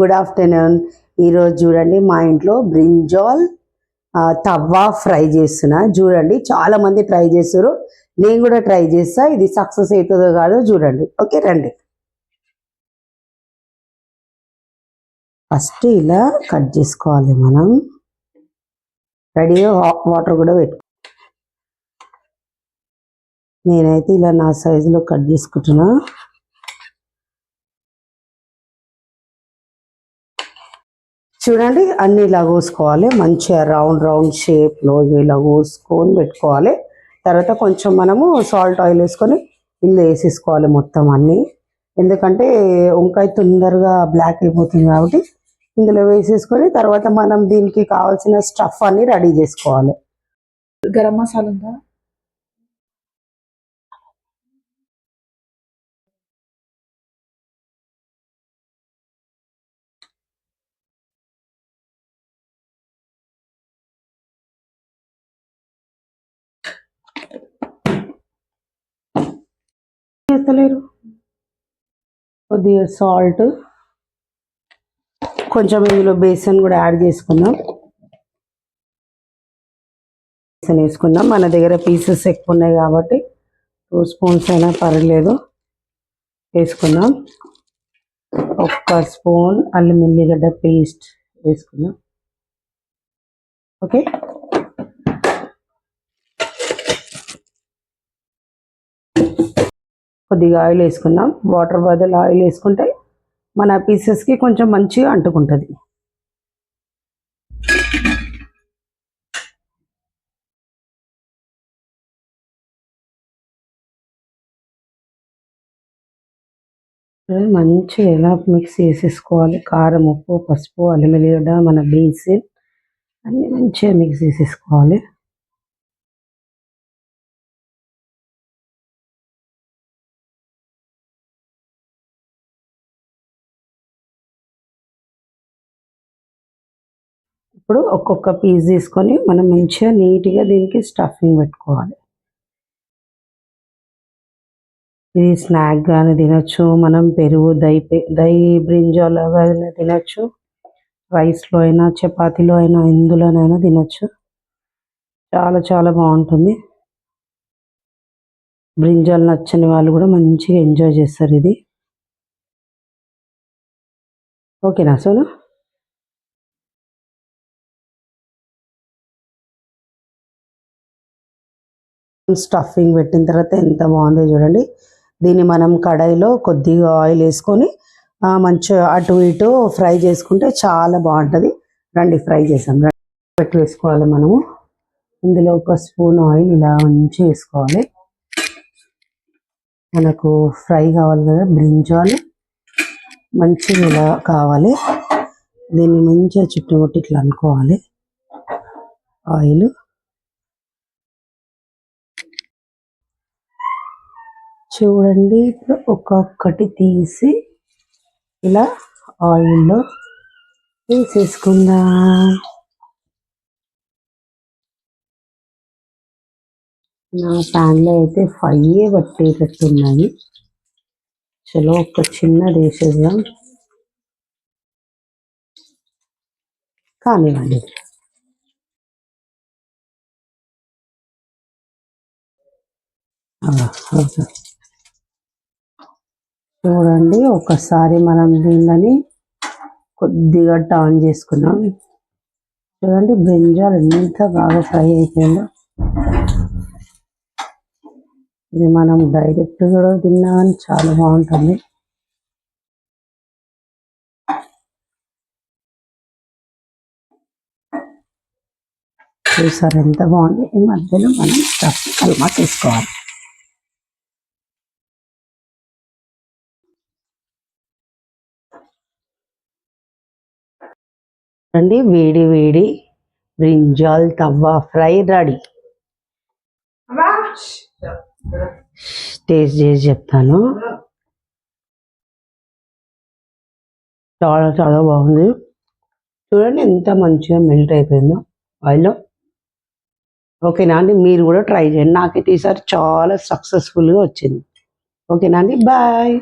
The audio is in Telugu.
Good afternoon. ఈరోజు చూడండి మా ఇంట్లో బ్రింజాల్ తవ్వా ఫ్రై చేస్తున్నా. చూడండి చాలా మంది ట్రై చేస్తారు, నేను కూడా ట్రై చేస్తా. ఇది సక్సెస్ అవుతుందో కాదో చూడండి. ఓకే రండి. ఫస్ట్ ఇలా కట్ చేసుకోవాలి మనం. రెడీగా వాటర్ కూడా పెట్టు. నేనైతే ఇలా నా సైజులో కట్ చేసుకుంటున్నా. చూడండి అన్ని ఇలా కోసుకోవాలి, మంచిగా రౌండ్ రౌండ్ షేప్లో ఇలా కోసుకొని పెట్టుకోవాలి. తర్వాత కొంచెం మనము సాల్ట్ ఆయిల్ వేసుకొని ఇందులో వేసేసుకోవాలి మొత్తం అన్నీ. ఎందుకంటే వంకాయ తొందరగా బ్లాక్ అయిపోతుంది కాబట్టి ఇందులో వేసేసుకొని తర్వాత మనం దీనికి కావాల్సిన స్టఫ్ అన్ని రెడీ చేసుకోవాలి. గరం మసాలా ఉందా? చేస్తలేరు. కొద్దిగా సాల్ట్, కొంచెం ఇందులో బేసన్ కూడా యాడ్ చేసుకుందాం. బేసన్ వేసుకుందాం. మన దగ్గర పీసెస్ ఎక్కువ ఉన్నాయి కాబట్టి 2 స్పూన్స్ అయినా పర్లేదు వేసుకుందాం. 1 స్పూన్ అల్లం ఎల్లిగడ్డ పేస్ట్ వేసుకుందాం. ఓకే, కొద్దిగా ఆయిల్ వేసుకుందాం. వాటర్ బదులు ఆయిల్ వేసుకుంటే మన పీసెస్కి కొంచెం మంచిగా అంటుకుంటుంది. మంచిగా ఎలా మిక్స్ చేసేసుకోవాలి. కారం, ఉప్పు, పసుపు, అల్లం ఎల్లిగడ్డ, మన బీన్స్ అన్నీ మంచిగా మిక్స్ చేసేసుకోవాలి. ఇప్పుడు ఒక్కొక్క పీస్ తీసుకొని మనం మంచిగా నీట్గా దీనికి స్టఫింగ్ పెట్టుకోవాలి. ఇది స్నాక్ కానీ తినచ్చు, మనం పెరుగు దహి బ్రింజాల్గా తినచ్చు, రైస్లో అయినా చపాతీలో అయినా ఎందులోనైనా తినచ్చు. చాలా చాలా బాగుంటుంది. బ్రింజాల్ నచ్చని వాళ్ళు కూడా మంచిగా ఎంజాయ్ చేస్తారు ఇది. ఓకేనా సోను? స్టఫింగ్ పెట్టిన తర్వాత ఎంత బాగుందో చూడండి. దీన్ని మనం కడాయిలో కొద్దిగా ఆయిల్ వేసుకొని మంచిగా అటు ఇటు ఫ్రై చేసుకుంటే చాలా బాగుంటుంది. రండి ఫ్రై చేసాం. పెట్టి వేసుకోవాలి మనము. ఇందులో 1 స్పూన్ ఆయిల్ ఇలా మంచిగా వేసుకోవాలి. మనకు ఫ్రై కావాలి కదా బ్రింజాల్, మంచిగా ఇలా కావాలి. దీన్ని మంచిగా చుట్టుముట్టి ఇట్లా అనుకోవాలి. ఆయిల్ చూడండి. ఇప్పుడు ఒక్కొక్కటి తీసి ఇలా ఆయిల్లో వేసేసుకుందాం. నా ప్యాన్లో అయితే 5 పట్టేటట్టున్నాయి. చలో ఒక చిన్నది వేసేద్దాం. కానివ్వండి. చూడండి ఒకసారి మనం దీనిని కొద్దిగా టర్న్ చేసుకున్నాం. చూడండి బ్రింజాల్ ఎంత బాగా ఫ్రై అయిపోయిందో. ఇది మనం డైరెక్ట్ కూడా తిన్నా కానీ చాలా బాగుంటుంది. చూసారు ఎంత బాగుంది. ఈ మధ్యలో మనం స్టఫ్ కల్మా తీసుకోవాలి. అండి వేడి వేడి brinjal Tavva fry ready. Taste చేసి చెప్తాను. చాలా చాలా బాగుంది. చూడండి ఎంత మంచిగా మెల్ట్ అయిపోయిందో ఆయిల్లో. ఓకేనా అండి, మీరు కూడా ట్రై చేయండి. నాకైతే ఈసారి చాలా సక్సెస్ఫుల్గా వచ్చింది. ఓకేనా అండి, బాయ్.